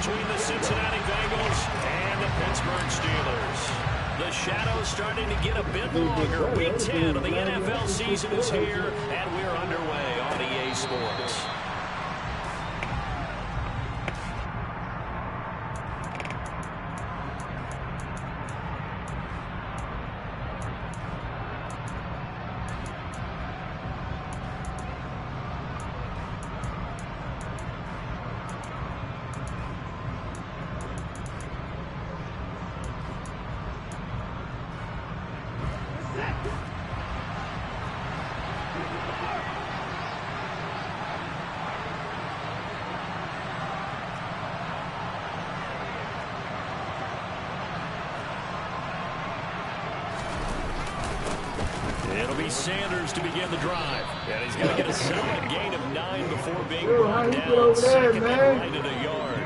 between the Cincinnati Bengals and the Pittsburgh Steelers. The shadow's starting to get a bit longer. Week 10 of the NFL season is here, and we're underway on EA Sports. It'll be Sanders to begin the drive. And he's going to get a solid gain of 9 before being brought down. Second and right in the yard.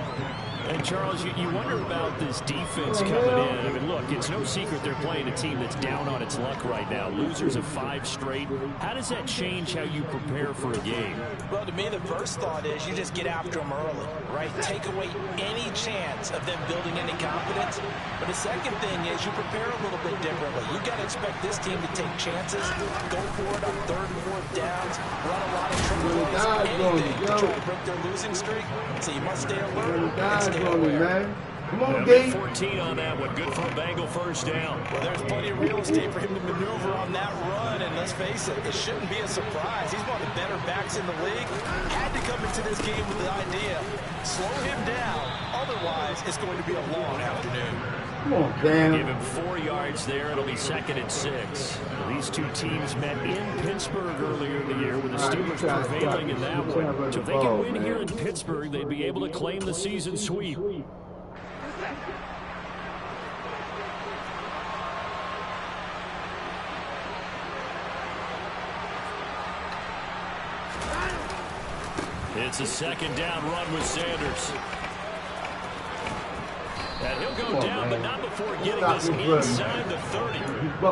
And, Charles, you wonder about this defense coming in. I mean, look, it's no secret they're playing a team that's down on its luck right now. Losers of 5 straight. How does that change how you prepare for a game? Well, to me, the first thought is you just get after them early, right? Take away any chance of them building any confidence. But the second thing is you prepare a little bit differently. You got to expect this team to take chances, go for it on 3rd and 4th downs, run a lot of triple plays, anything to try to break their losing streak. So you must stay alert and stay aware. Come on, Gabe. 14 on that one. Good for a Bengal first down. Well, there's plenty of real estate for him to maneuver on that run, and let's face it, it shouldn't be a surprise. He's one of the better backs in the league. Had to come into this game with the idea, slow him down, otherwise it's going to be a long afternoon. Come on, Dan. Give him 4 yards there. It'll be 2nd and 6. These two teams met in Pittsburgh earlier in the year with the Steelers prevailing in that one. So if they can win here in Pittsburgh, they'd be able to claim the season sweep. It's a 2nd down run with Sanders. And he'll go down, but not before getting this inside the 30.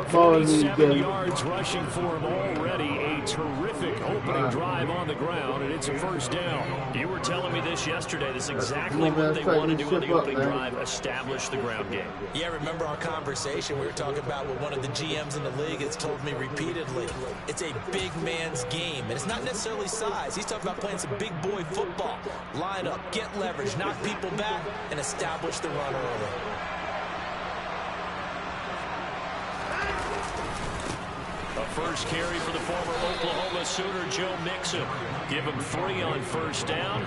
47 yards rushing for him already. A terrific opening drive on the ground, and it's a 1st down. You were telling me this yesterday. This is exactly what they want to do on the opening drive, establish the ground game. Yeah, remember our conversation? We were talking about what one of the GMs in the league has told me repeatedly. It's a big man's game, and it's not necessarily size. He's talking about playing some big boy football. Line up, get leverage, knock people back, and establish the run early. A first carry for the former Oklahoma Sooner, Joe Mixon. Give him 3 on 1st down.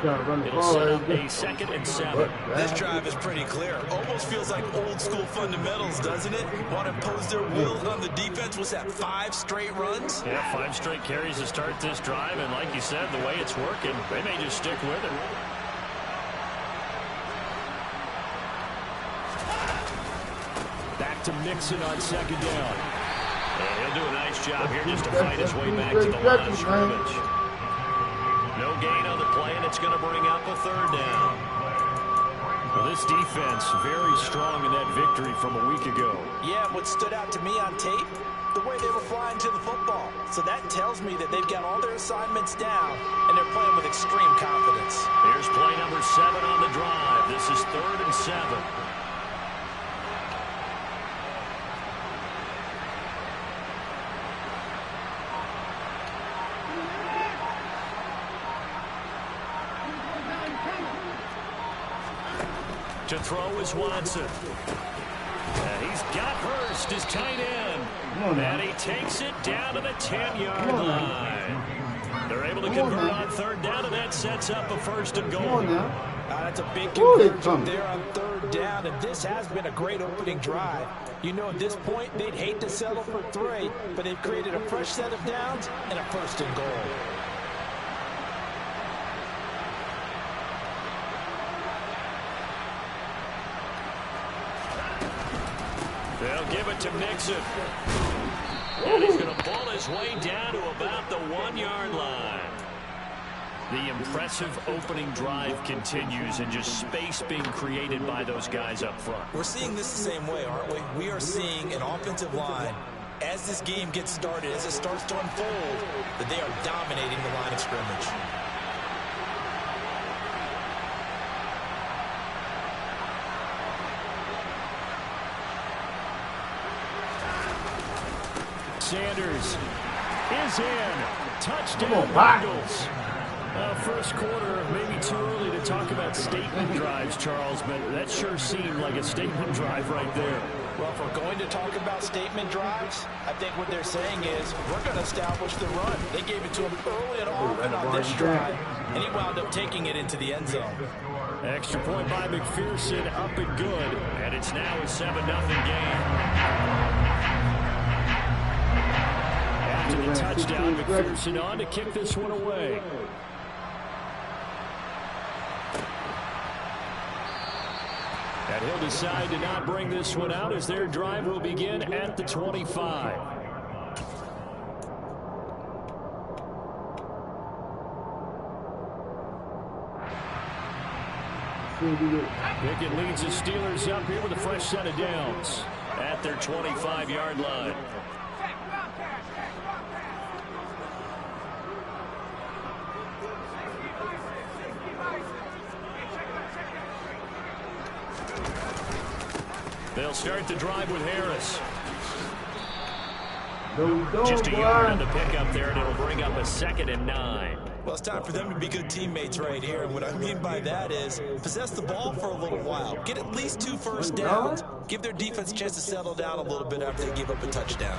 It'll set up a 2nd and 7. This drive is pretty clear. Almost feels like old school fundamentals, doesn't it? Want to impose their will on the defense. Was that 5 straight runs? Yeah, 5 straight carries to start this drive. And like you said, the way it's working, they may just stick with it. Back to Mixon on 2nd down. And he'll do a nice job here just to fight his way back to the line of scrimmage. No gain on the play, and it's going to bring up a 3rd down. Well, this defense very strong in that victory from a week ago. Yeah, what stood out to me on tape, the way they were flying to the football. So that tells me that they've got all their assignments down, and they're playing with extreme confidence. Here's play number 7 on the drive. This is 3rd and 7. To throw is Watson. And he's got Hurst, his tight end. And he takes it down to the 10-yard line. They're able to convert on 3rd down, and that sets up a 1st and goal. That's a big conversion there on 3rd down, and this has been a great opening drive. You know, at this point, they'd hate to settle for 3, but they've created a fresh set of downs and a 1st and goal. They'll give it to Mixon. And he's going to pull his way down to about the 1-yard line. The impressive opening drive continues, and just space being created by those guys up front. We're seeing this the same way, aren't we? We are seeing an offensive line, as this game gets started, as it starts to unfold, that they are dominating the line of scrimmage. Sanders is in. Touchdown, Bengals. First quarter, maybe too early to talk about statement drives, Charles, but that sure seemed like a statement drive right there. Well, if we're going to talk about statement drives, I think what they're saying is we're going to establish the run. They gave it to him early and often on this drive, and he wound up taking it into the end zone. Extra point by McPherson, up and good, and it's now a 7-0 game. After the touchdown, McPherson on to kick this one away. And he'll decide to not bring this one out as their drive will begin at the 25. Pickett leads the Steelers up here with a fresh set of downs at their 25-yard line. They'll start the drive with Harris. Just a yard on the pickup there, and it'll bring up a 2nd and 9. Well, it's time for them to be good teammates right here. And what I mean by that is possess the ball for a little while. Get at least 2 first downs. Give their defense a chance to settle down a little bit after they give up a touchdown.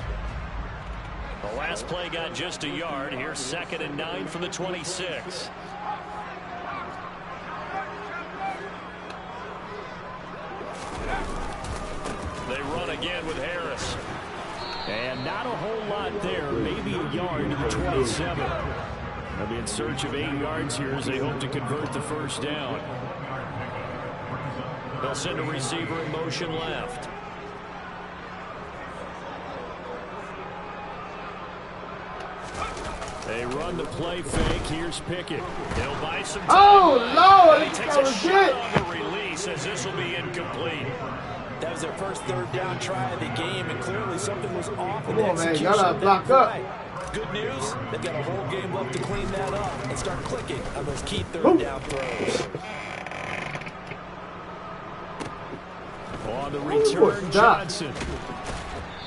The last play got just a yard. Here's 2nd and 9 from the 26. They run again with Harris. And not a whole lot there. Maybe a yard to the 27. They'll be in search of 8 yards here as they hope to convert the first down. They'll send a receiver in motion left. They run the play fake. Here's Pickett. He'll buy some time. Oh, Lord. He takes a shot on the release as this will be incomplete. That was their first 3rd down try of the game, and clearly something was off in the execution. Y'all gotta block up. Good news, they've got a whole game left to clean that up and start clicking on those key 3rd down throws. On the return, Johnson.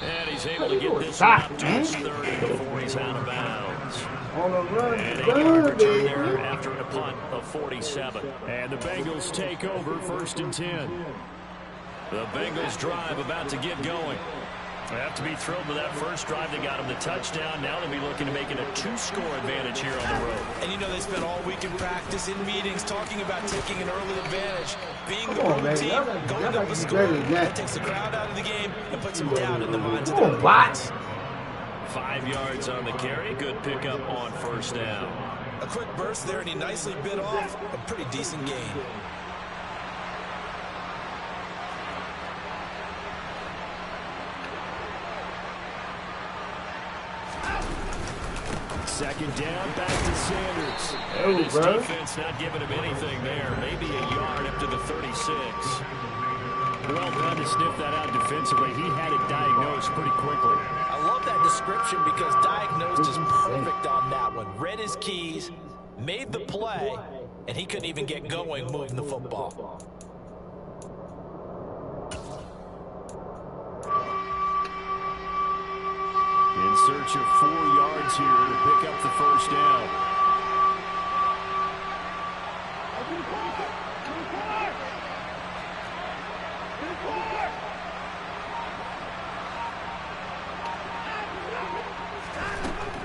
And he's able to get this one up to his 30 before he's out of bounds. On the run, And a yard return there after a punt of 47. And the Bengals take over 1st and 10. The Bengals drive about to get going. They have to be thrilled with that first drive. They got them the touchdown. Now they'll be looking to make it a 2-score advantage here on the road. And you know they spent all week in practice, in meetings, talking about taking an early advantage. Being the road team, going up a score, that takes the crowd out of the game and puts them down in the minds of their opponents. 5 yards on the carry. Good pickup on first down. A quick burst there, and he nicely bit off a pretty decent gain. Second down, back to Sanders. And his defense not giving him anything there. Maybe a yard up to the 36. Well done to sniff that out defensively. He had it diagnosed pretty quickly. I love that description because diagnosed is perfect on that one. Read his keys, made the play, and he couldn't even get going moving the football. In search of 4 yards here to pick up the first down.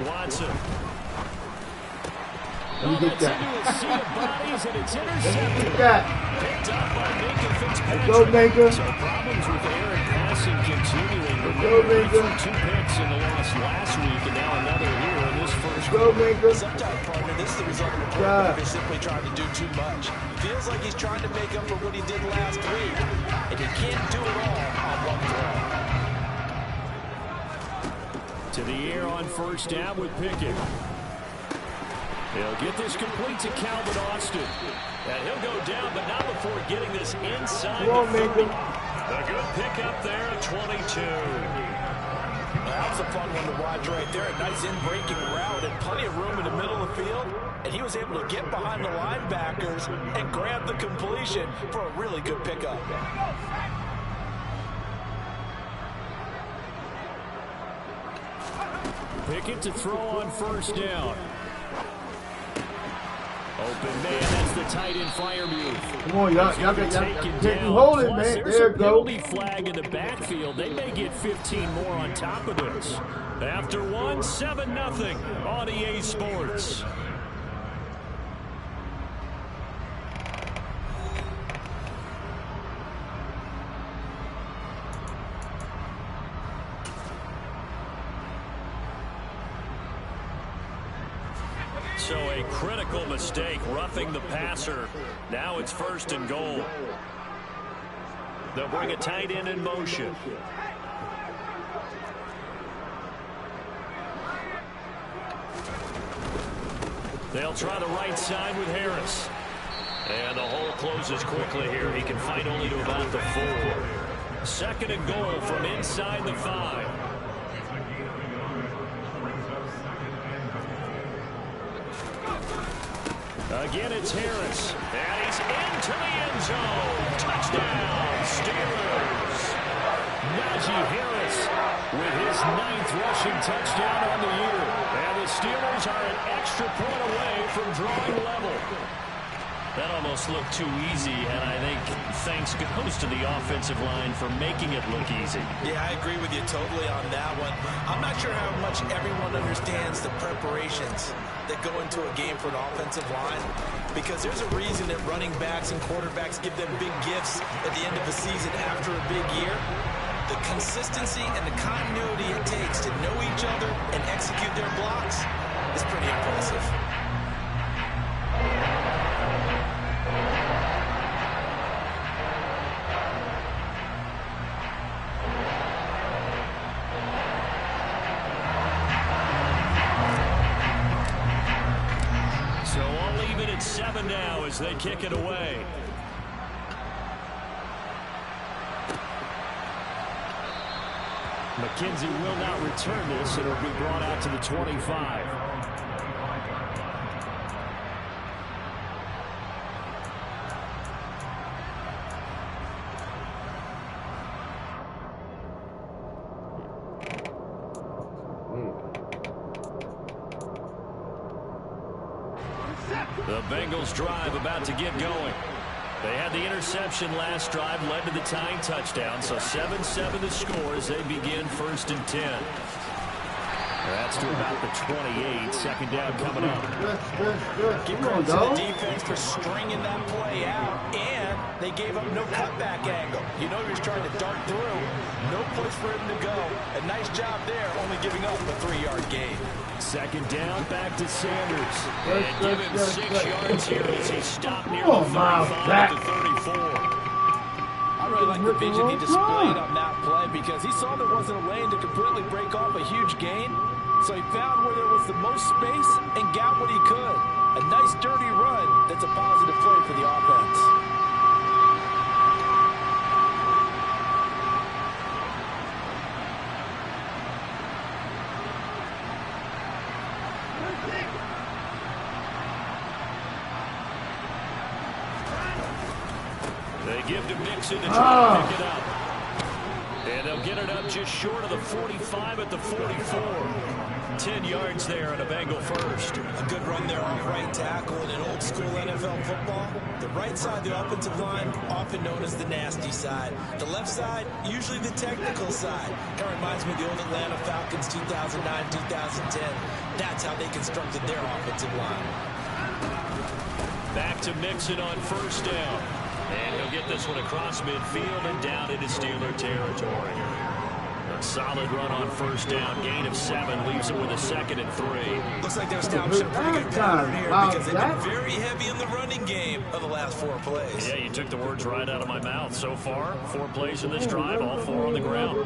Watson. Let me get that. Into a sea of bodies, and it's intercepted. Get that. Picked up by Minka Fitzpatrick. Let's go, Minka. So problems with Aaron passing continuing. Let's go, Minka. 2 picks in the loss last week, and now another here in this first Go, Minka. Sometimes, partner, this is the result of a quarterback who's simply trying to do too much. Feels like he's trying to make up for what he did last week, and he can't do it all on one throw. To the air on first down with Pickett. He'll get this complete to Calvin Austin. And he'll go down, but not before getting this inside the 30. A good pickup there at 22. That was a fun one to watch right there. A nice in-breaking route and plenty of room in the middle of the field. And he was able to get behind the linebackers and grab the completion for a really good pickup. Pickett to throw on first down. Open man, that's the tight end fire move. Come on, y'all can hold it, man. There's There a it go. penalty flag in the backfield. They may get 15 more on top of this. After one, 7-0 on EA Sports. So a critical mistake, roughing the passer. Now it's 1st and goal. They'll bring a tight end in motion. They'll try the right side with Harris. And the hole closes quickly here. He can fight only to about the 4. 2nd and goal from inside the 5. Again, it's Harris. And he's into the end zone. Touchdown, Steelers. Najee Harris with his 9th rushing touchdown on the year. And the Steelers are an extra point away from drawing level. That almost looked too easy, and I think thanks goes to the offensive line for making it look easy. Yeah, I agree with you totally on that one. I'm not sure how much everyone understands the preparations that go into a game for an offensive line, because there's a reason that running backs and quarterbacks give them big gifts at the end of the season after a big year. The consistency and the continuity it takes to know each other and execute their blocks is pretty impressive. So all even at 7 now as they kick it away. McKenzie will not return this. It'll be brought out to the 25. The Bengals drive about to get going. They had the interception last drive, led to the tying touchdown, so 7-7 the score as they begin 1st and 10. That's to about the 28. 2nd down coming up. Give credit to the defense for stringing that play out, and they gave up no cutback angle. You know he was trying to dart through. No place for him to go. A nice job there, only giving up a 3-yard gain. 2nd down, back to Sanders. And give him 6 yards here as he stopped near the 35 at the 34. I really like the vision he displayed on that play because he saw there wasn't a lane to completely break off a huge gain. So he found where there was the most space and got what he could. A nice dirty run that's a positive play for the offense. They give to Mixon to try to pick it up. And they'll get it up just short of the 45 at the 44. 10 yards there and a Bengal first. A good run there off right tackle in an old school NFL football. The right side, the offensive line, often known as the nasty side. The left side, usually the technical side. Kind of reminds me of the old Atlanta Falcons 2009-2010. That's how they constructed their offensive line. Back to Mixon on 1st down. And he'll get this one across midfield and down into Steeler territory. A solid run on 1st down. Gain of 7 leaves it with a 2nd and 3. Looks like they're establishing a pretty good pattern here because they've been very heavy in the running game of the last 4 plays. Yeah, you took the words right out of my mouth. So far, 4 plays in this drive, all 4 on the ground.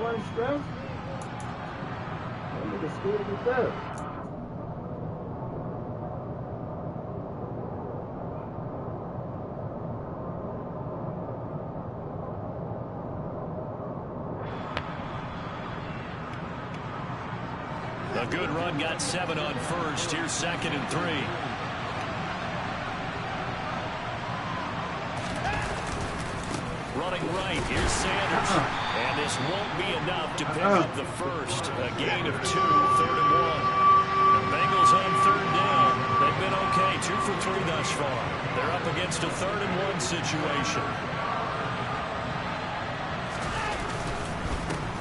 A good run, got 7 on 1st. Here's 2nd and 3. Running right, here's Sanders. And this won't be enough to pick up the first. A gain of 2, 3rd and 1. The Bengals on 3rd down. They've been okay, 2 for 3 thus far. They're up against a 3rd and 1 situation.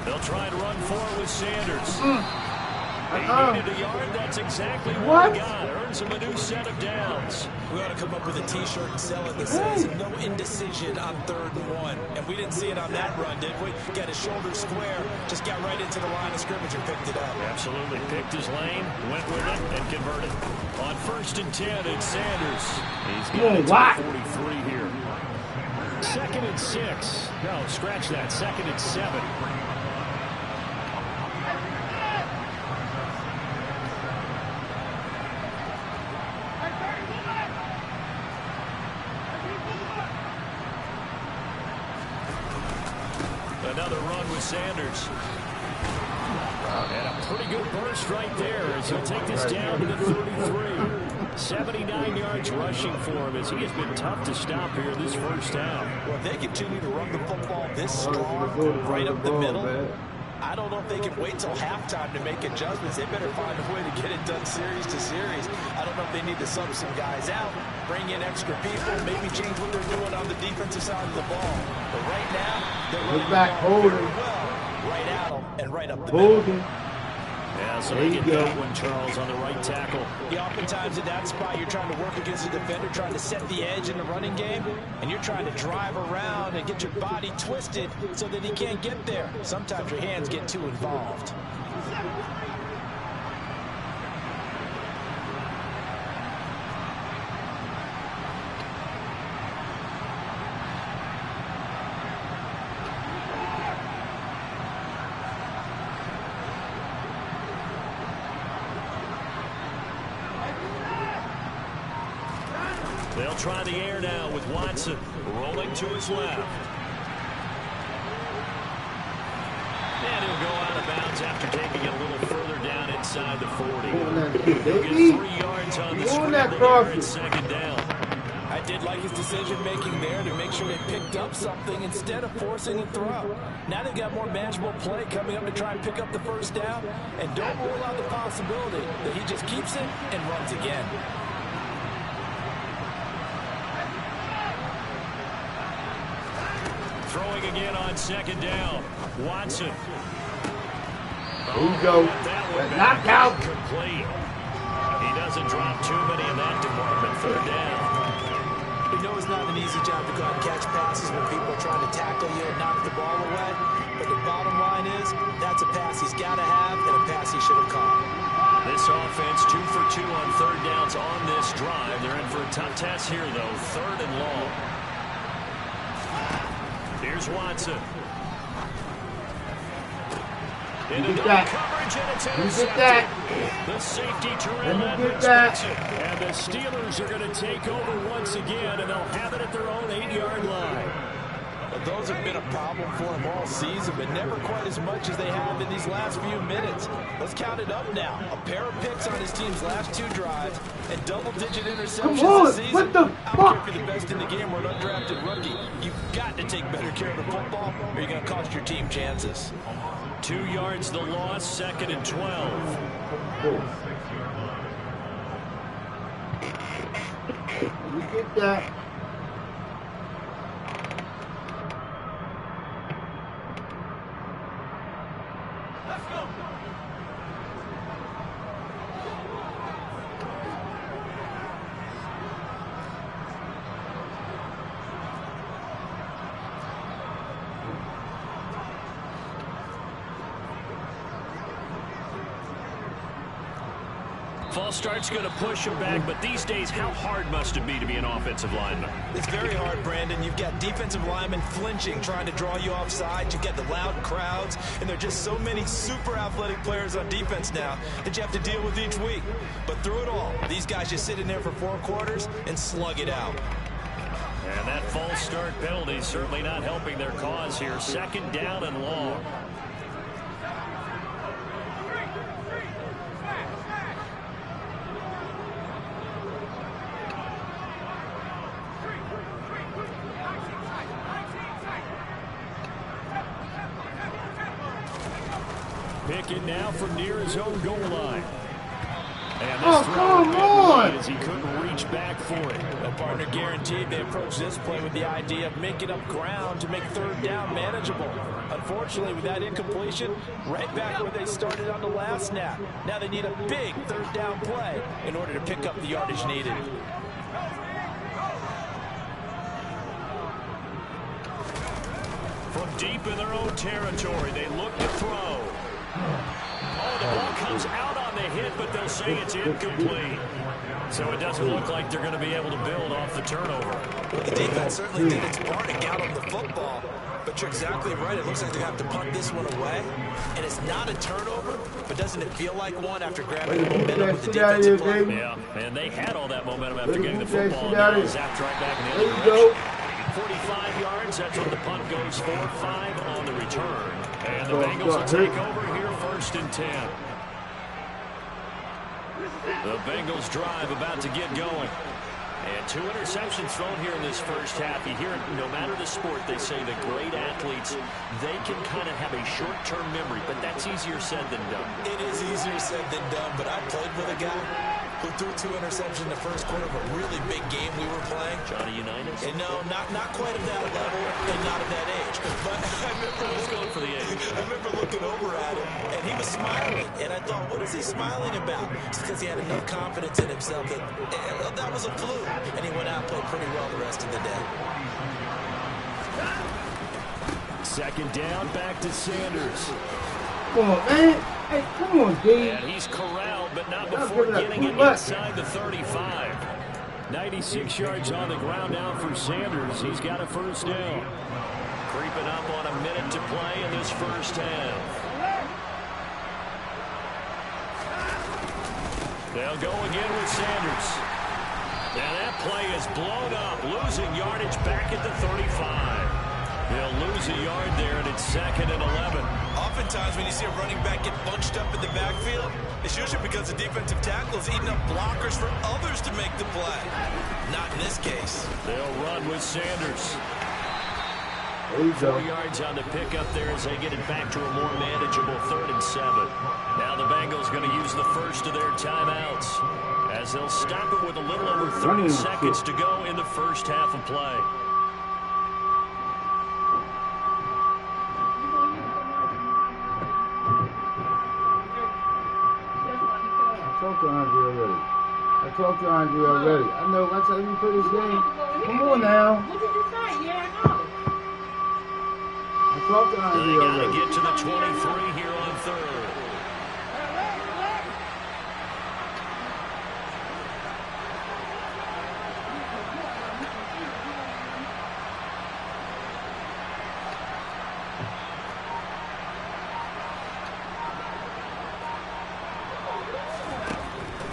They'll try and run forward with Sanders. He needed a yard. That's exactly what he got. Earns him a new set of downs. We ought to come up with a T-shirt and sell it that says no indecision on 3rd and 1. And we didn't see it on that run, did we? Got his shoulder square, just got right into the line of scrimmage and picked it up. Absolutely. Picked his lane, went with it, and converted. On 1st and 10, it's Sanders. He's got it to 43 here. 2nd and 6. No, scratch that. 2nd and 7. Another run with Sanders. And a pretty good burst right there as he'll take this down to the 33. 79 yards rushing for him as he has been tough to stop here this first half. Well, if they continue to run the football this strong, right up the middle, I don't know if they can wait till halftime to make adjustments. They better find a way to get it done series to series. I don't know if they need to sub some guys out, bring in extra people, maybe change what they're doing on the defensive side of the ball. But right now, they're running the ball very well, right at them and right up the middle. Yeah, so they get that one, Charles, on the right tackle. Yeah, oftentimes in that spot, you're trying to work against the defender, trying to set the edge in the running game, and you're trying to drive around and get your body twisted so that he can't get there. Sometimes your hands get too involved. They'll try the air now with Watson rolling to his left. And he'll go out of bounds after taking it a little further down inside the 40. He'll get 3 yards on the screen there at 2nd down. I did like his decision-making there to make sure they picked up something instead of forcing a throw. Now they've got more manageable play coming up to try and pick up the 1st down. And don't rule out the possibility that he just keeps it and runs again. Throwing again on 2nd down. Watson. There you go. Knockout. Complete. He doesn't drop too many in that department. 3rd down. We know it's not an easy job to go out and catch passes when people are trying to tackle you and knock the ball away. But the bottom line is, that's a pass he's got to have and a pass he should have caught. This offense 2 for 2 on 3rd downs on this drive. They're in for a tough test here, though. 3rd and long. Here's Watson. Into double coverage, and it's intercepted. The safety Terrell expects it. And the Steelers are going to take over once again, and they'll have it at their own 8-yard line. Well, those have been a problem for him all season, but never quite as much as they have in these last few minutes. Let's count it up now. A pair of picks on his team's last 2 drives and double-digit interceptions this season. What the fuck? I don't care if you're the best in the game or an undrafted rookie. You've got to take better care of the football or you're going to cost your team chances. 2 yards the loss, 2nd and 12. You get that. False start's going to push him back, but these days, how hard must it be to be an offensive lineman? It's very hard, Brandon. You've got defensive linemen flinching, trying to draw you offside. You've got the loud crowds, and there are just so many super athletic players on defense now that you have to deal with each week. But through it all, these guys just sit in there for 4 quarters and slug it out. And that false start penalty is certainly not helping their cause here. 2nd down and long. pick it now from near his own goal line. And Oh, come on! As he couldn't reach back for it. A partner guaranteed they approach this play with the idea of making up ground to make third down manageable. Unfortunately, with that incompletion, right back where they started on the last snap. Now they need a big third down play in order to pick up the yardage needed. From deep in their own territory, they look to throw. Oh, the ball comes out on the hit, but they'll say it's incomplete. So it doesn't look like they're going to be able to build off the turnover. Well, the defense certainly did its part to get on the football. But you're exactly right. It looks like they have to punt this one away. And it's not a turnover, but doesn't it feel like one after grabbing the momentum with the defensive play? Yeah, and they had all that momentum after getting the football. And now zapped right back in the other direction. 45 yards, that's what the punt goes for. 5 on the return. And the Bengals will take over here, 1st and 10. The Bengals drive about to get going. And 2 interceptions thrown here in this first half. You hear it, no matter the sport, they say that great athletes, they can kind of have a short-term memory, but that's easier said than done. It is easier said than done, but I played with a guy who threw 2 interceptions in the first quarter of a really big game we were playing. Johnny Unitas? And no, not quite at that level and not at that age. But I remember I was going for the age. I remember looking over at him, and he was smiling. And I thought, what is he smiling about? It's because he had enough confidence in himself that was a fluke. And he went out and played pretty well the rest of the day. 2nd down, back to Sanders. Come on, man. Hey, come on, D. And he's corralled, but not before getting it inside the 35. 96 yards on the ground now for Sanders. He's got a 1st down. Creeping up on a minute to play in this first half. They'll go again with Sanders. And that play is blown up, losing yardage back at the 35. They'll lose a yard there, and it's 2nd and 11. Oftentimes when you see a running back get bunched up in the backfield, it's usually because the defensive tackle is eating up blockers for others to make the play. Not in this case. They'll run with Sanders. 4 yards on the pickup there as they get it back to a more manageable 3rd and 7. Now the Bengals going to use the first of their timeouts as they'll stop it with a little over 30 seconds to go in the first half of play. I talked to Andre already. I know. That's how you play this game. Come on now. What did you say? Yeah, I know. I talked to Andre They got to already. get to the 23 here on 3rd.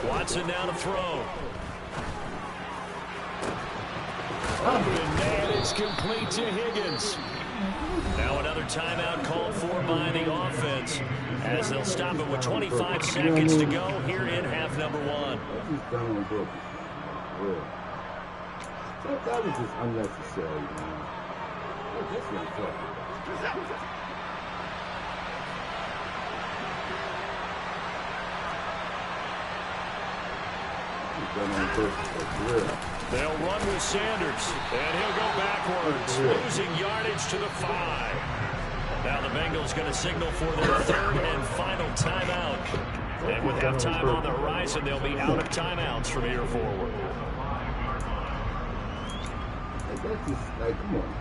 Watson now to throw. And it's complete to Higgins. Now another timeout called for by the offense as they'll stop it with 25 seconds to go here in half number 1. That was just unnecessary, man. That's what I'm talking about. They'll run with Sanders, and he'll go backwards, losing yardage to the 5. Now the Bengals going to signal for their 3rd and final timeout. And with halftime on the horizon, they'll be out of timeouts from here forward. Come on.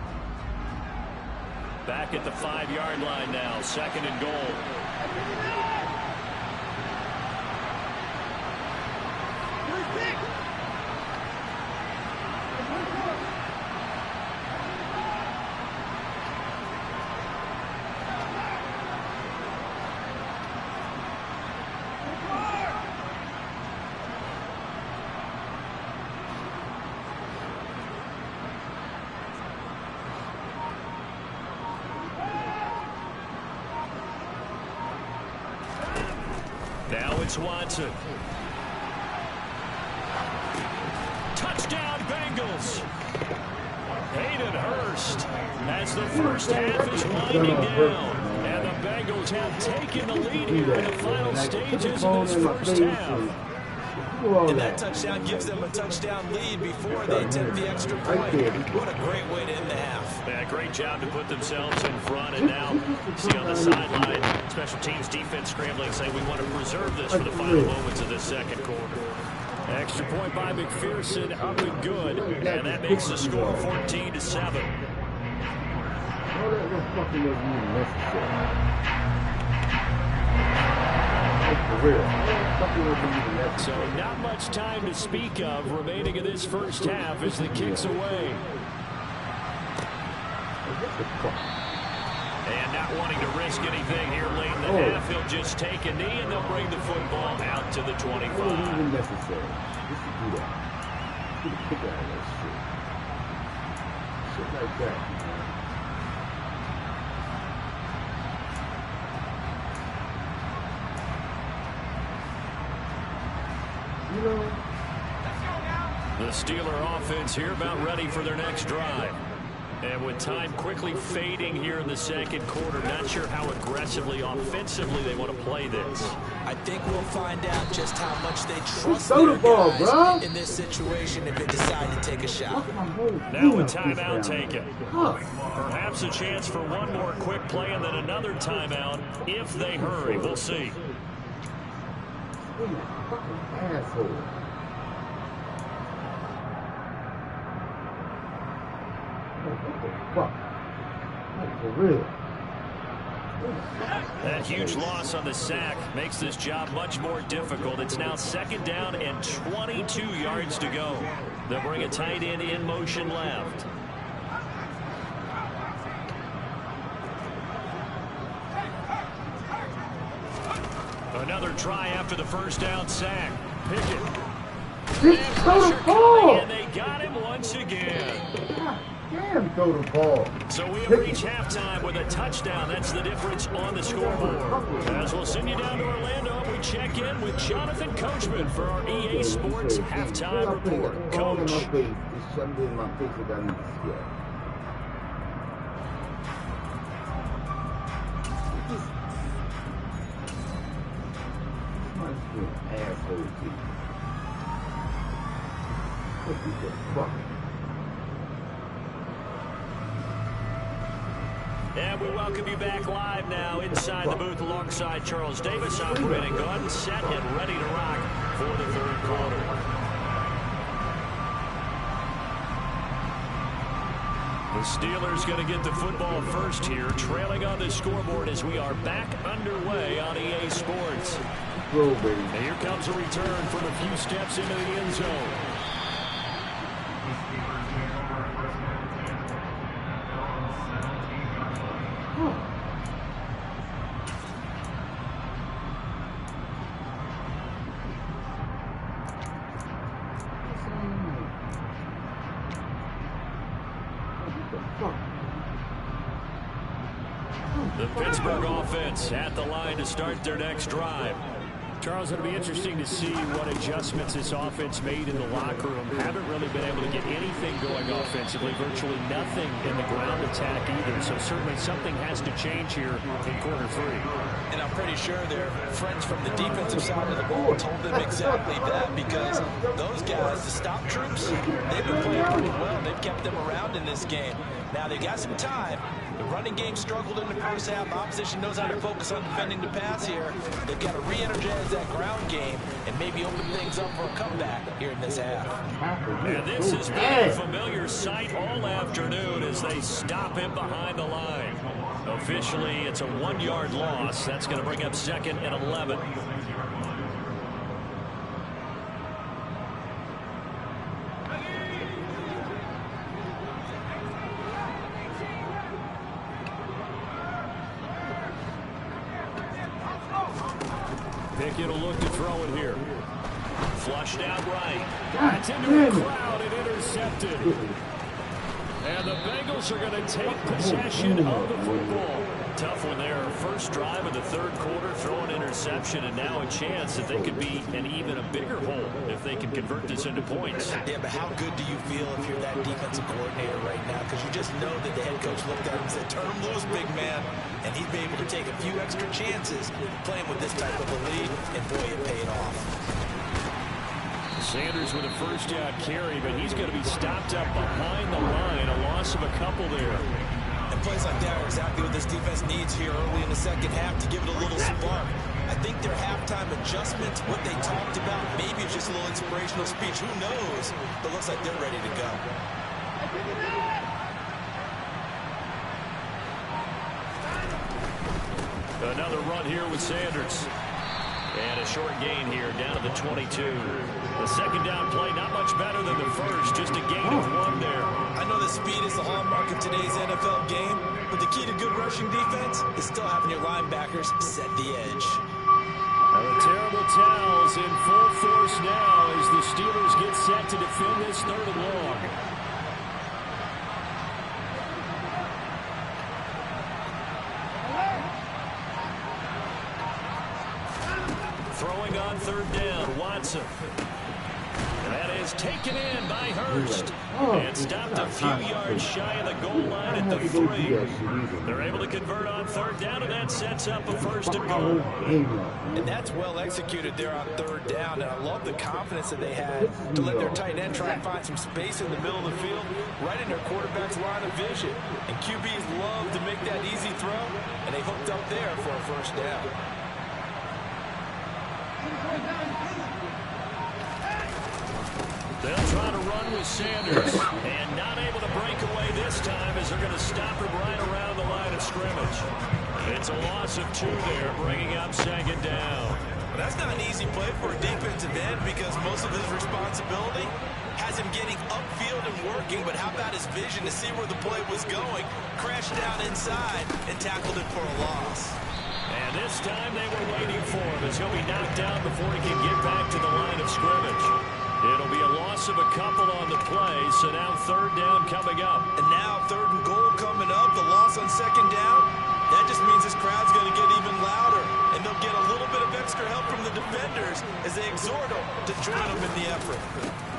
Back at the 5-yard line now, 2nd and goal. Now it's Watson. Touchdown Bengals. Hayden Hurst as the first half is winding down. And the Bengals have taken the lead here in the final stages of this first half. And that touchdown gives them a touchdown lead before they attempt the extra point. What a great way to end the half. Yeah, great job to put themselves in front. And now, see on the sideline, special teams defense scrambling, saying we want to preserve this for the final moments of this second quarter. Extra point by McPherson, up and good. And that makes the score 14-7. All that was fucking wasn't even necessary. For real. So not much time to speak of remaining in this first half as the kick's away. And not wanting to risk anything here late in the half, he'll just take a knee and they'll bring the football out to the 25. It wasn't even necessary. Just to do that. Get a kick out of that shit. Shit like that, man. The Steeler offense here about ready for their next drive. And with time quickly fading here in the second quarter, not sure how aggressively, offensively they want to play this. I think we'll find out just how much they trust their guys in this situation if they decide to take a shot. Now a timeout taken. Perhaps a chance for one more quick play and then another timeout if they hurry. We'll see. Asshole. What the fuck? Like, for real. That huge loss on the sack makes this job much more difficult. It's now second down and 22 yards to go. They'll bring a tight end in motion left. Another try after the first down sack. Pickett. And they got him once again. Damn, throw the ball. So we have reached halftime with a touchdown. That's the difference on the scoreboard. As we'll send you down to Orlando, we check in with Jonathan Coachman for our EA Sports halftime report. Coach. Asshole kid. What the fuck? And we welcome you back live now inside the booth alongside Charles Davis, operating gun, set and ready to rock for the third quarter. The Steelers going to get the football first here, trailing on the scoreboard as we are back underway on EA Sports. And here comes a return from a few steps into the end zone. The Pittsburgh offense at the line to start their next drive. Charles, it'll be interesting to see what adjustments this offense made in the locker room. Haven't really been able to get anything going offensively, virtually nothing in the ground attack either. So certainly something has to change here in quarter three. And I'm pretty sure their friends from the defensive side of the ball told them exactly that, because those guys, the stop troops, they've been playing pretty well. They've kept them around in this game. Now they got some time. The running game struggled in the first half. Opposition knows how to focus on defending the pass here. They've got to re-energize that ground game and maybe open things up for a comeback here in this half. And this has been a familiar sight all afternoon as they stop him behind the line. Officially, it's a 1-yard loss. That's going to bring up second and 11. Pickett will look to throw it here. Flushed out right. That's into the crowd and intercepted. And the Bengals are going to take possession of the football. tough one there. First drive of the third quarter, throwing interception, and now a chance that they could be in even a bigger hole if they can convert this into points. Yeah, but how good do you feel if you're that defensive coordinator right now? Because you just know that the head coach looked at him and said, turn him loose, big man. And he'd be able to take a few extra chances playing with this type of a lead, and boy, it paid off. Sanders with a first down carry, but he's going to be stopped up behind the line. A loss of a couple there. And plays like that are exactly what this defense needs here early in the second half to give it a little spark. I think their halftime adjustments, what they talked about, maybe it's just a little inspirational speech. Who knows? But looks like they're ready to go. Another run here with Sanders. And a short gain here down to the 22. The second down play, not much better than the first. Just a gain of 1 there. I know that speed is the hallmark of today's NFL game, but the key to good rushing defense is still having your linebackers set the edge. The terrible towels in full force now as the Steelers get set to defend this third and long. Throwing on third down, Watson. That is taken in by Hurst. And stopped a few yards shy of the goal line at the 3. They're able to convert on third down, and that sets up a first and goal. And that's well executed there on third down. And I love the confidence that they had to let their tight end try and find some space in the middle of the field, right in their quarterback's line of vision. And QBs love to make that easy throw, and they hooked up there for a first down. They'll try to run with Sanders, and not able to break away this time as they're going to stop him right around the line of scrimmage. It's a loss of 2 there, bringing up second down. Well, that's not an easy play for a defensive end because most of his responsibility has him getting upfield and working, but how about his vision to see where the play was going, crashed down inside, and tackled it for a loss. And this time they were waiting for him as he'll be knocked down before he can get back to the line of scrimmage. It'll be a loss of a couple on the play, so now third down coming up. And now third and goal coming up, the loss on second down. That just means this crowd's going to get even louder, and they'll get a little bit of extra help from the defenders as they exhort them to join them in the effort.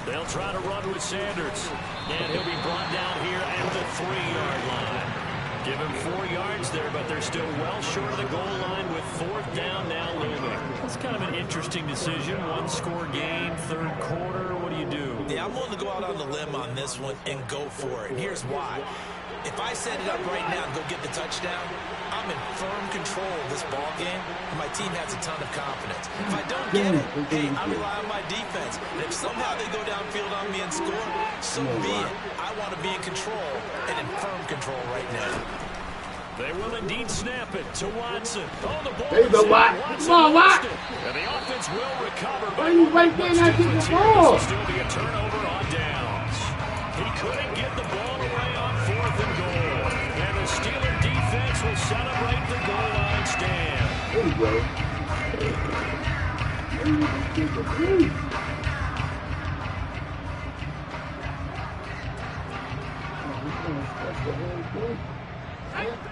They'll try to run with Sanders, and he'll be brought down here at the 3-yard line. Give him 4 yards there, but they're still well short of the goal line with fourth down now looming. That's kind of an interesting decision. 1-score game, third quarter. What do you do? Yeah, I'm willing to go out on the limb on this one and go for it. And here's why. If I set it up right now and go get the touchdown, I'm in firm control of this ball game, and my team has a ton of confidence. If I don't get it, hey, I rely on my defense. And if somehow they go downfield on me and score, so be it. I want to be in control and in firm control right now. They will indeed snap it to Watson. Oh, the ball There you go, Watt. Come on, Watt. And the offense will recover. Why are you right there not getting the ball? This will still be a turnover on downs. He couldn't get the ball away on fourth and goal. And the Steeler defense will celebrate the goal line stand. There you go.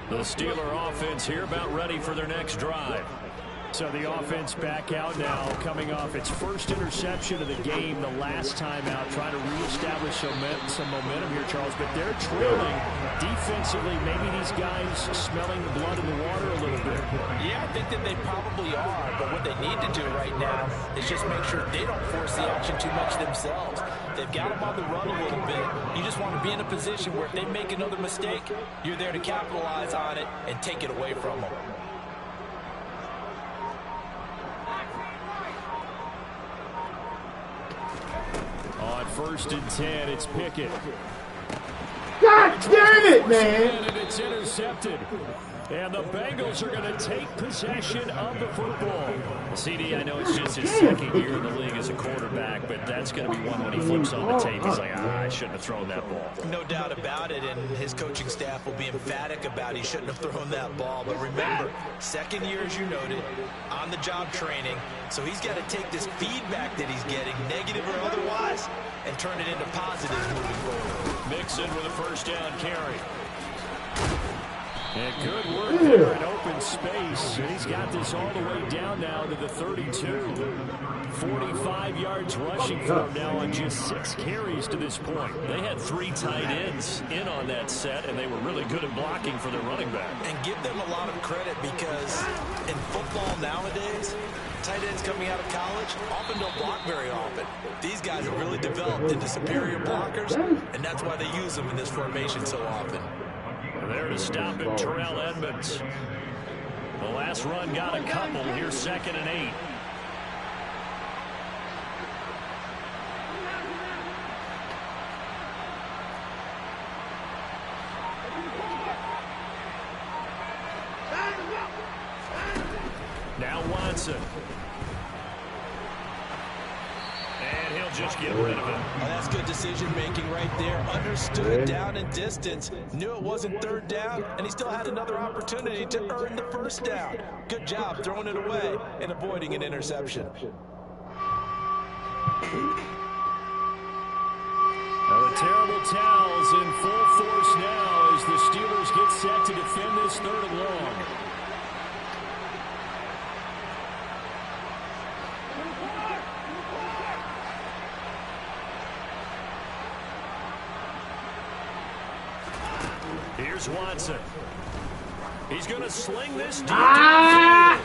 The Steeler offense here about ready for their next drive. So the offense back out now, coming off its first interception of the game the last time out, trying to reestablish some momentum here, Charles. But they're trailing defensively. Maybe these guys smelling the blood in the water a little bit. Yeah, I think that they probably are. But what they need to do right now is just make sure they don't force the action too much themselves. They've got them on the run a little bit. You just want to be in a position where if they make another mistake, you're there to capitalize on it and take it away from them. On 1st and 10, it's Pickett. God damn it, man! And it's intercepted. And the Bengals are going to take possession of the football. CD, I know it's just his second year in the league as a quarterback, but that's going to be one when he flips on the tape. He's like, I shouldn't have thrown that ball. No doubt about it, and his coaching staff will be emphatic about he shouldn't have thrown that ball. But remember, second year, as you noted, on-the-job training, so he's got to take this feedback that he's getting, negative or otherwise, and turn it into positives moving forward. Mixon with a first down carry. And good work there in open space. And he's got this all the way down now to the 32. 45 yards rushing for him now on just 6 carries to this point. They had 3 tight ends in on that set, and they were really good at blocking for their running back. And give them a lot of credit because in football nowadays, tight ends coming out of college often don't block very often. These guys are really developed into superior blockers, and that's why they use them in this formation so often. And there to stop him, Terrell Edmonds. The last run got a couple. Here's 2nd and 8. Now Watson. And he'll just get rid of it. Oh, that's good decision-making right there. Understood down and distance. Knew it wasn't 3rd down, and he still had another opportunity to earn the 1st down. Good job throwing it away and avoiding an interception. Now the terrible towels in full force now as the Steelers get set to defend this 3rd and long. Here's Watson. He's going to sling this deep downfield.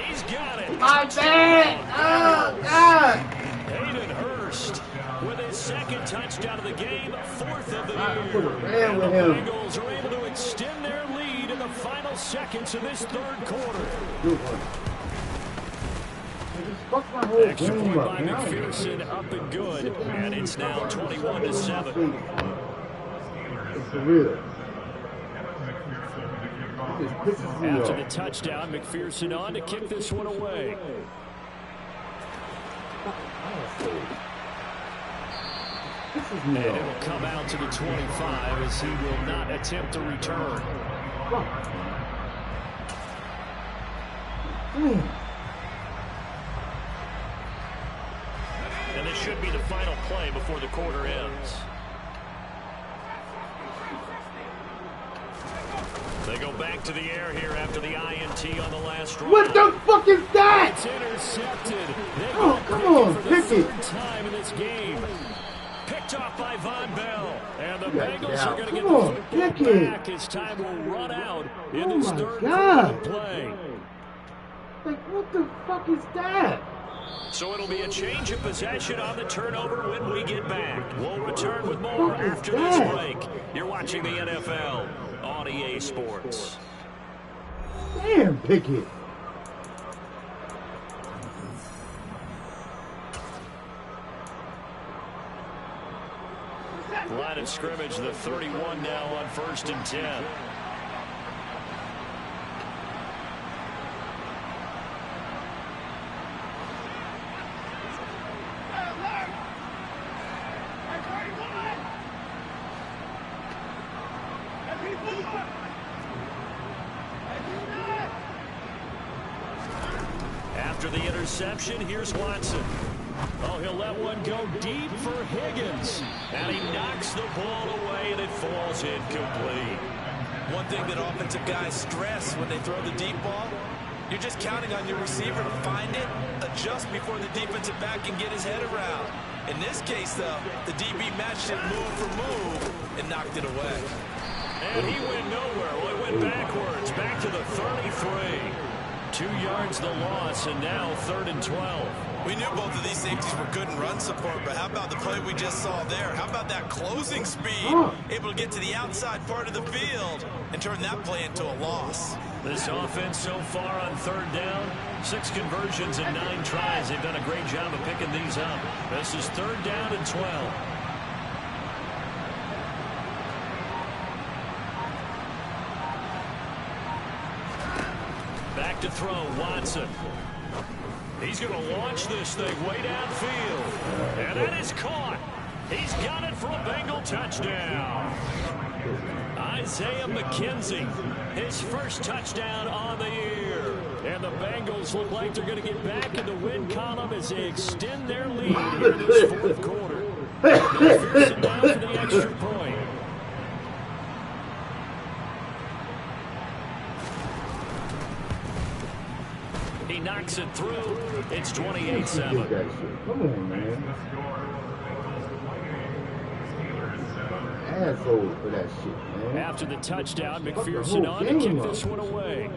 He's got it. My bad. Oh, God. Hayden Hurst with his 2nd touchdown of the game, 4th of the year. And the Bengals are able to extend their lead in the final seconds of this 3rd quarter. Extra point by McPherson, up and good. And it's now 21-7. It's for real. After the touchdown, McPherson on to kick this one away. And it'll come out to the 25 as he will not attempt to return. And this should be the final play before the quarter ends. They go back to the air here after the INT on the last drive. What the fuck is that? It's intercepted. Oh, come on, for the 3rd time in this game. Picked off by Von Bell. And the Bengals are going to get the football back as time will run out in this 3rd quarter play. Like, what the fuck is that? So it'll be a change of possession on the turnover when we get back. We'll return with more after this break. You're watching the NFL on EA Sports. Damn, Pickett. Line of scrimmage, the 31 now on 1st and 10. After the interception, here's Watson. Oh, he'll let one go deep for Higgins. And he knocks the ball away, and it falls incomplete. One thing that offensive guys stress when they throw the deep ball, you're just counting on your receiver to find it, adjust before the defensive back can get his head around. In this case, though, the DB matched it move for move and knocked it away. And he went nowhere. Well, he went backwards, back to the 33. 2 yards the loss, and now 3rd and 12. We knew both of these safeties were good in run support, but how about the play we just saw there? How about that closing speed? Able to get to the outside part of the field and turn that play into a loss. This offense so far on 3rd down, 6 conversions and 9 tries. They've done a great job of picking these up. This is 3rd down and 12. Back to throw, Watson. He's going to launch this thing way downfield. And that is caught. He's got it for a Bengal touchdown. Isaiah McKenzie, his first touchdown on the year. And the Bengals look like they're going to get back in the win column as they extend their lead here in this 4th quarter. McPherson down for the extra point. he knocks it through. It's 28-7. Come on, man. Asshole for that shit, man. After the touchdown, McPherson on to kick this one away.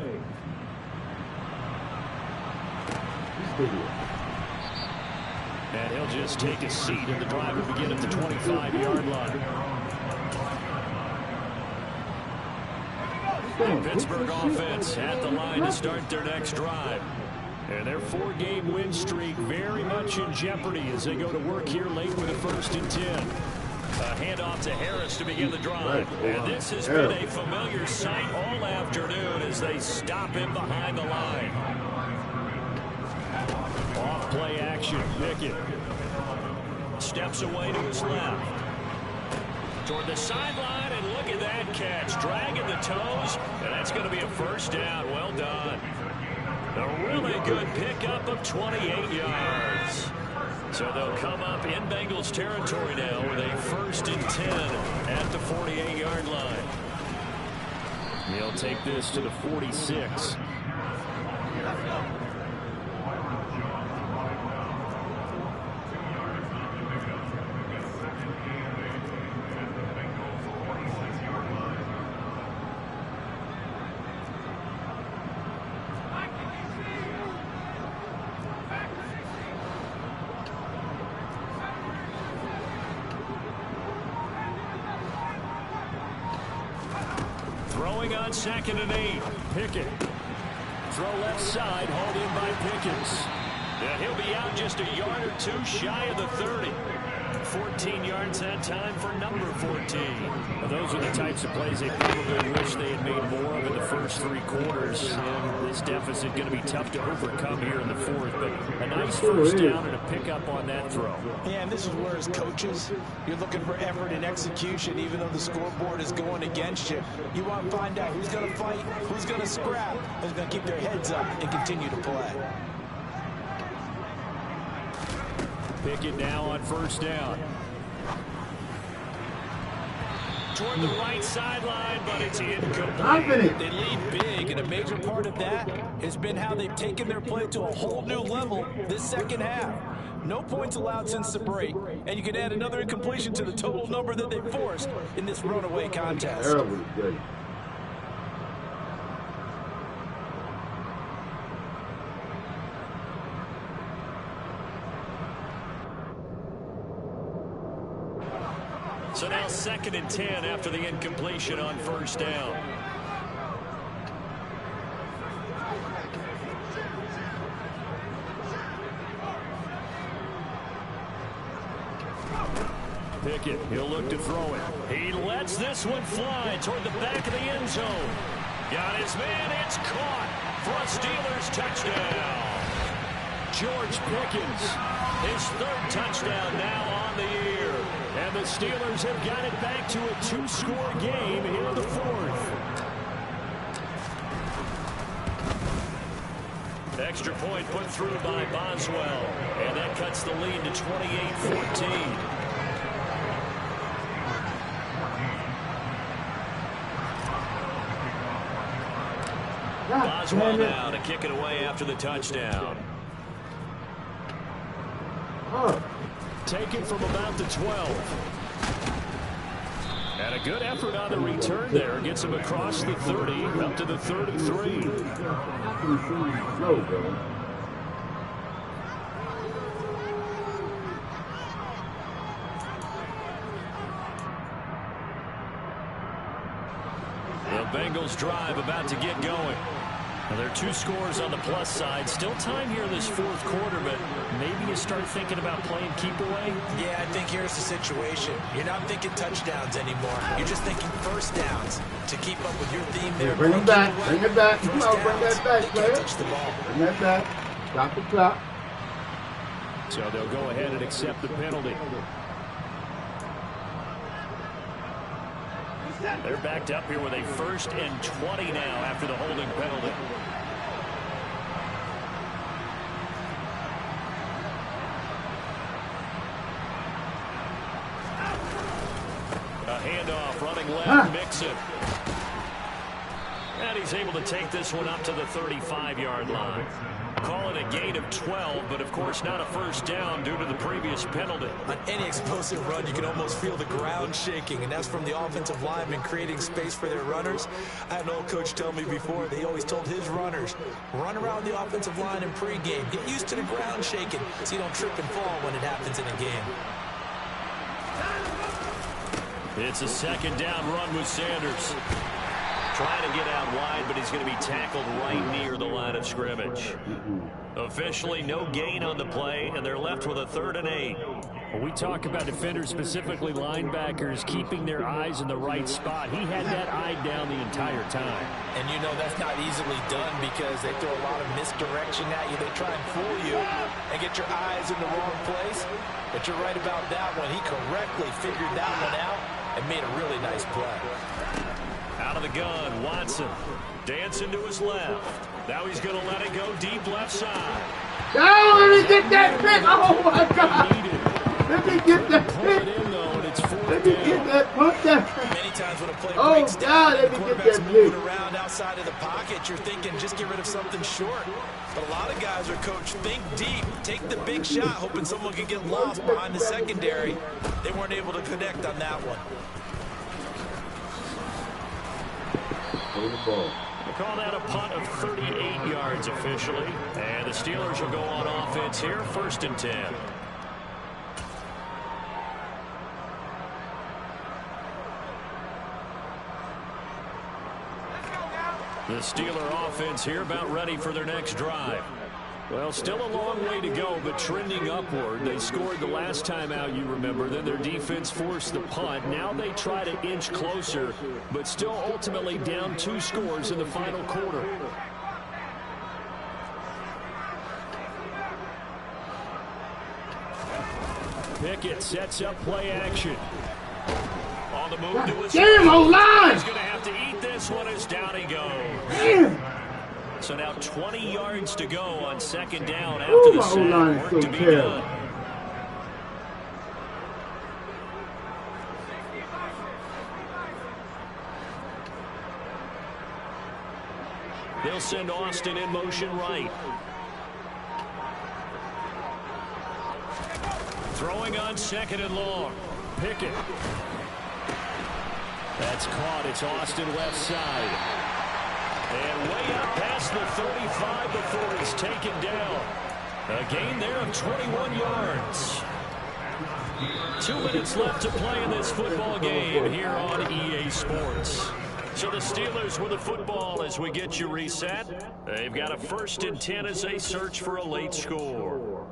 And he'll just take a seat, and the drive will begin at the 25-yard line. The Pittsburgh offense at the line to start their next drive. And their 4-game win streak very much in jeopardy as they go to work here late with a 1st and 10. A handoff to Harris to begin the drive. And this has been a familiar sight all afternoon as they stop him behind the line. Off play action. Pickett steps away to his left. Toward the sideline, and look at that catch. Dragging the toes, and that's going to be a 1st down. Well done. A really good pickup of 28 yards. So they'll come up in Bengals territory now with a 1st and 10 at the 48-yard line. He'll take this to the 46. Throwing on 2nd and 8. Pickett. Throw left side, hauled in by Pickens. And he'll be out just a yard or two shy of the 30. 14 yards that time for number 14. Well, those are the types of plays they probably wish they had made more of in the first 3 quarters. And this deficit going to be tough to overcome here in the 4th. But a nice 1st down and a pickup on that throw. Yeah, and this is where as coaches, you're looking for effort and execution, even though the scoreboard is going against you. You want to find out who's going to fight, who's going to scrap, who's going to keep their heads up and continue to play. Pickett now on 1st down. Toward the right sideline, but it's incomplete. They lead big, and a major part of that has been how they've taken their play to a whole new level this 2nd half. No points allowed since the break, and you can add another incompletion to the total number that they forced in this runaway contest. Terribly good. So now 2nd and 10 after the incompletion on 1st down. Pickett, he'll look to throw it. He lets this one fly toward the back of the end zone. Got his man, it's caught for a Steelers touchdown. George Pickens, his 3rd touchdown now on the year. And the Steelers have got it back to a 2-score game here in the 4th. Extra point put through by Boswell. And that cuts the lead to 28-14. Boswell now to kick it away after the touchdown. Taken from about the 12. And a good effort on the return there. Gets him across the 30, up to the 33. The Bengals drive about to get going. Well, there are 2 scores on the plus side. Still time here in this 4th quarter, but maybe you start thinking about playing keep away. Yeah, I think here's the situation. You're not thinking touchdowns anymore. You're just thinking 1st downs to keep up with your theme there. Bring him back. Bring it back. Come on, bring that back, player. Touch the ball. Bring that back. Stop the clock. So they'll go ahead and accept the penalty. They're backed up here with a 1st and 20 now after the holding penalty. A handoff, running left, Mixon. And he's able to take this one up to the 35-yard line. Call it a gain of 12, but of course not a first down due to the previous penalty. On any explosive run, you can almost feel the ground shaking, and that's from the offensive linemen creating space for their runners. I had an old coach tell me before, they always told his runners, run around the offensive line in pregame. Get used to the ground shaking so you don't trip and fall when it happens in a game. It's a second down run with Sanders. Trying to get out wide, but he's going to be tackled right near the line of scrimmage. Officially no gain on the play, and they're left with a 3rd and 8. When we talk about defenders, specifically linebackers, keeping their eyes in the right spot, he had that eye down the entire time. And you know that's not easily done because they throw a lot of misdirection at you. They try and fool you and get your eyes in the wrong place. But you're right about that one. He correctly figured that one out and made a really nice play. Out of the gun, Watson dancing to his left. Now he's going to let it go deep left side. Oh, let me get that pick. Oh, my God. Let me get that pick. Let me get that punt down. Many times when a play breaks down and the quarterback's moving around outside of the pocket, you're thinking just get rid of something short. But a lot of guys are coached, think deep, take the big shot, hoping someone can get lost behind the secondary. They weren't able to connect on that one. We'll call that a punt of 38 yards officially. And the Steelers will go on offense here, 1st and 10. The Steeler offense here about ready for their next drive. Well, still a long way to go, but trending upward. They scored the last time out, you remember. Then their defense forced the punt. Now they try to inch closer, but still ultimately down 2 scores in the final quarter. Pickett sets up play action. On the move to his damn, O-line! He's going to have to eat this one as down he goes. Damn. So now 20 yards to go on 2nd down after the sack. Work to be done. They'll send Austin in motion right. Throwing on 2nd and long. Pickett. That's caught. It's Austin left side. And way up past the 35 before he's taken down. A gain there of 21 yards. 2 minutes left to play in this football game here on EA Sports. So the Steelers with the football as we get you reset. They've got a 1st and 10 as they search for a late score.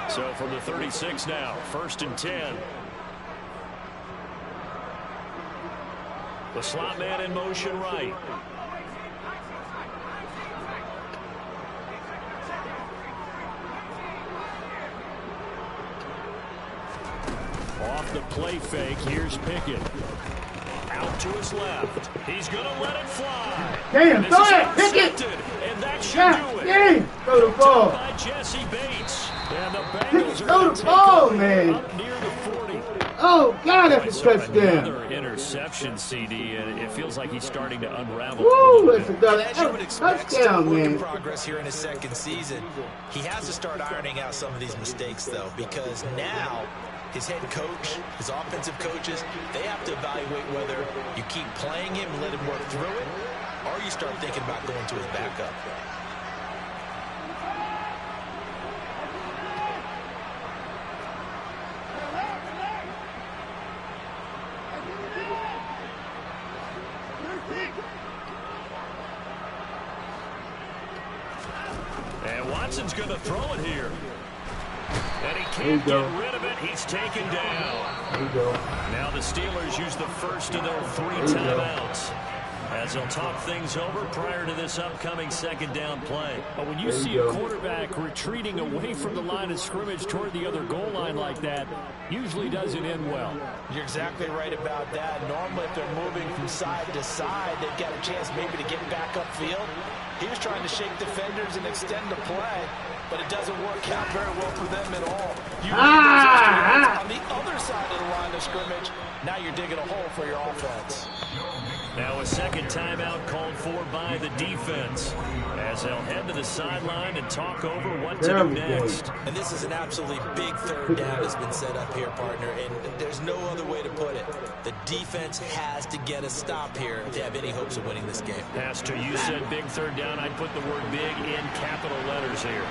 So from the 36 now, 1st and 10. The slot man in motion right. Off the play fake, here's Pickett. Out to his left. He's going to let it fly. Damn, throw it, Pickett. And that should do it. Damn, throw the ball. By Jesse Bates. And the Bengals are throw the ball, man. Up near the 40. Oh, God, that's a touchdown. Another interception, CD, and it feels like he's starting to unravel. Woo, that's As you would expect, touchdown, work in man. progress here in his 2nd season. He has to start ironing out some of these mistakes, though, because now his head coach, his offensive coaches, they have to evaluate whether you keep playing him and let him work through it, or you start thinking about going to his backup. And Watson's going to throw it here. And he can't get rid of it. He's taken down. There you go. Now the Steelers use the first of their 3 timeouts as they'll talk things over prior to this upcoming 2nd down play. But when you see a quarterback retreating away from the line of scrimmage toward the other goal line like that, usually doesn't end well. You're exactly right about that. Normally, if they're moving from side to side, they've got a chance maybe to get back upfield. He was trying to shake defenders and extend the play, but it doesn't work out very well for them at all. On the other side of the line of scrimmage. Now you're digging a hole for your offense. Now a second timeout called for by the defense, as they'll head to the sideline and talk over what to do next. And this is an absolutely big third down that's been set up here, partner, and there's no other way to put it. The defense has to get a stop here to have any hopes of winning this game. Pastor, you said big third down. I'd put the word big in capital letters here.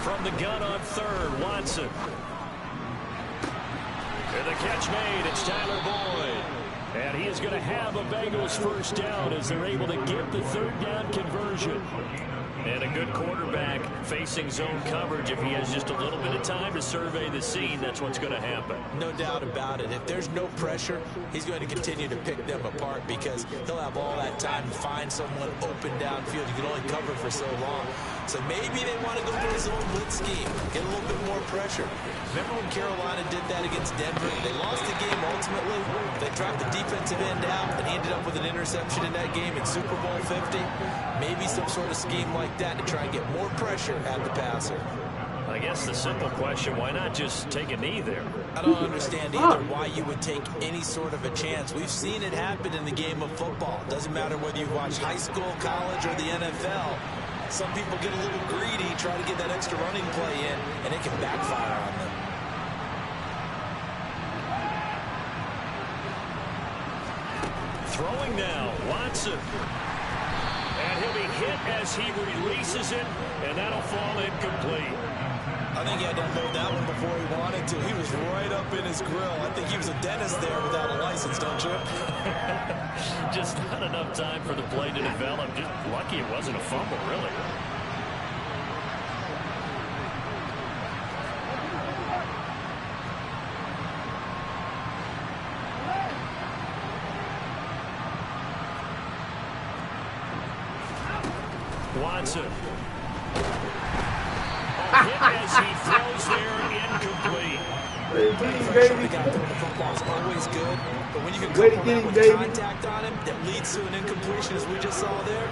From the gun on third, Watson. And the catch made, it's Tyler Boyd. And he is going to have a Bengals first down as they're able to get the third down conversion. And a good quarterback facing zone coverage. If he has just a little bit of time to survey the scene, that's what's going to happen. No doubt about it. If there's no pressure, he's going to continue to pick them apart because he'll have all that time to find someone open downfield. You can only cover for so long. So maybe they want to go to his own blitz scheme, get a little bit more pressure. Remember when Carolina did that against Denver? They lost the game ultimately. They dropped the defensive end out and he ended up with an interception in that game in Super Bowl 50. Maybe some sort of scheme like that to try and get more pressure at the passer. I guess the simple question, why not just take a knee there? I don't understand either why you would take any sort of a chance. We've seen it happen in the game of football. Doesn't matter whether you watch high school, college, or the NFL. Some people get a little greedy, try to get that extra running play in, and it can backfire on them. Throwing now, Watson. And he'll be hit as he releases it, and that'll fall incomplete. I think he had to hold that one before he wanted to. He was right up in his grill. I think he was a dentist there without a license, don't you? Just not enough time for the play to develop. Just lucky it wasn't a fumble, really. Watson. Hit as he throws there, incomplete. The football is always good, but when you can couple that with contact on him that leads to an incompletion, as we just saw there,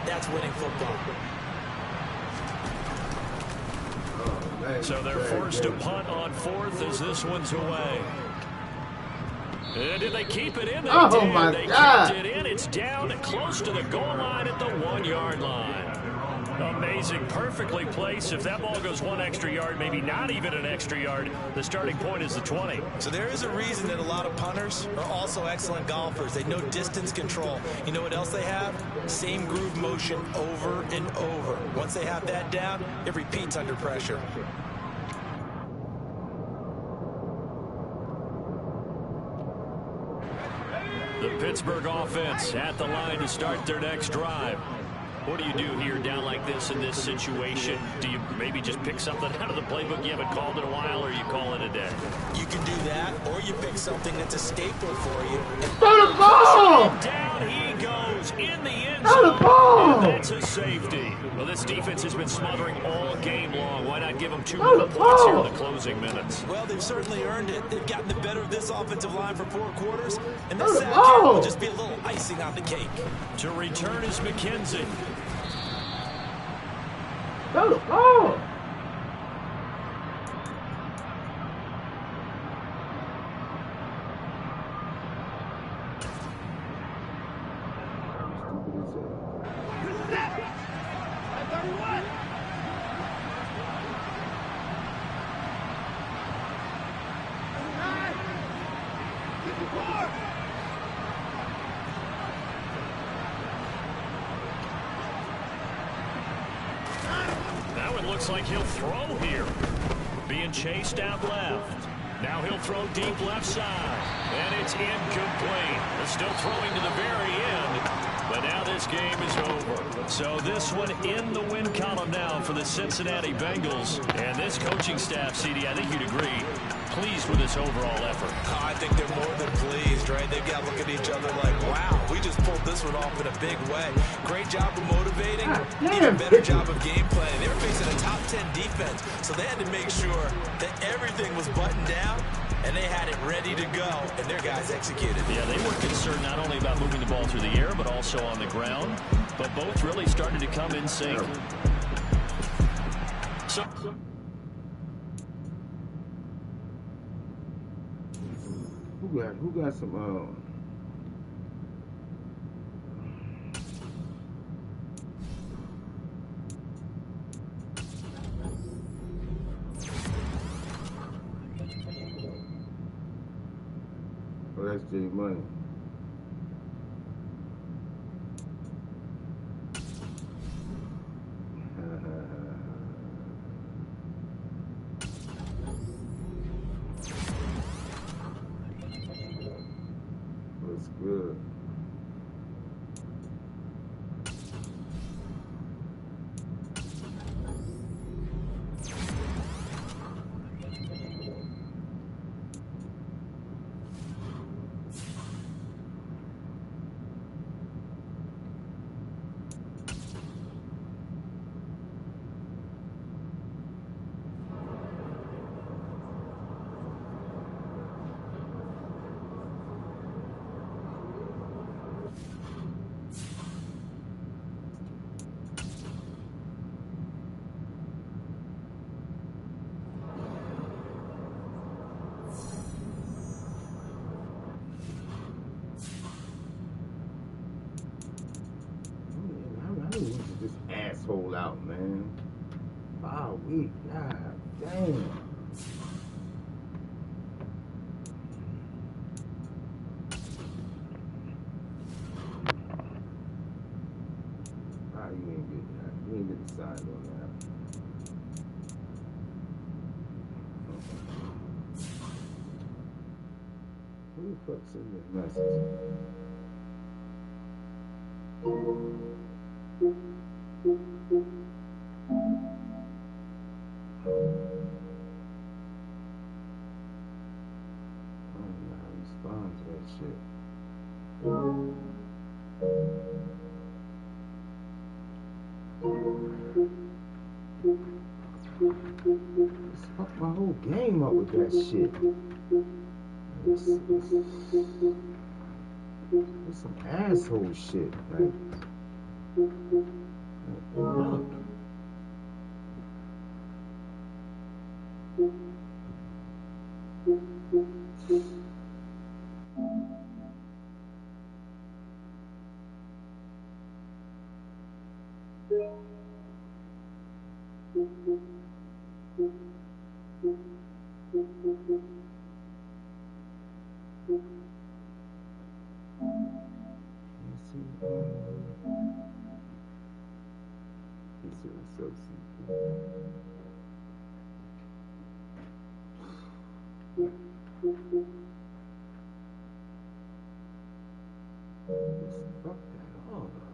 that's winning football. So they're forced to punt on fourth as this one's away. And did they keep it in? They did. They kept it in. It's down and close to the goal line at the 1 yard line. Amazing, perfectly placed. If that ball goes one extra yard, maybe not even an extra yard, the starting point is the 20. So there is a reason that a lot of punters are also excellent golfers. They know distance control. You know what else they have? Same groove motion over and over. Once they have that down, it repeats under pressure. The Pittsburgh offense at the line to start their next drive. What do you do here down like this in this situation? Do you maybe just pick something out of the playbook you haven't called in a while, or you call it a day? You can do that, or you pick something that's a staple for you. Throw the ball! Down he goes in the end zone. And that's a safety. Well, this defense has been smothering all game long. Why not give them 2 more points here in the closing minutes? Well, they've certainly earned it. They've gotten the better of this offensive line for 4 quarters, and this sack here will just be a little icing on the cake. To return is McKenzie. Throw the ball! Looks like he'll throw here. Being chased out left. Now he'll throw deep left side. And it's incomplete. They're still throwing to the very end. But now this game is over. So this one in the win column now for the Cincinnati Bengals. And this coaching staff, CD, I think you'd agree, pleased with this overall effort. I think they're more than pleased, right? They've got to look at each other like, wow, we just pulled this one off in a big way. Great job of motivating, even better job of game planning. They were facing a top 10 defense, so they had to make sure that everything was buttoned down, and they had it ready to go, and their guys executed. Yeah, they were concerned not only about moving the ball through the air, but also on the ground, but both really started to come in sync. So who got some oh, that's J Money. What's good? This asshole out, man. 5 weeks, god damn. You ain't get that. You ain't get the sign on that. Who the fuck sent this message? I don't know how to respond to that shit. Let's fuck my whole game up with that shit. It's some asshole shit, like. Fuck. Fuck that all up.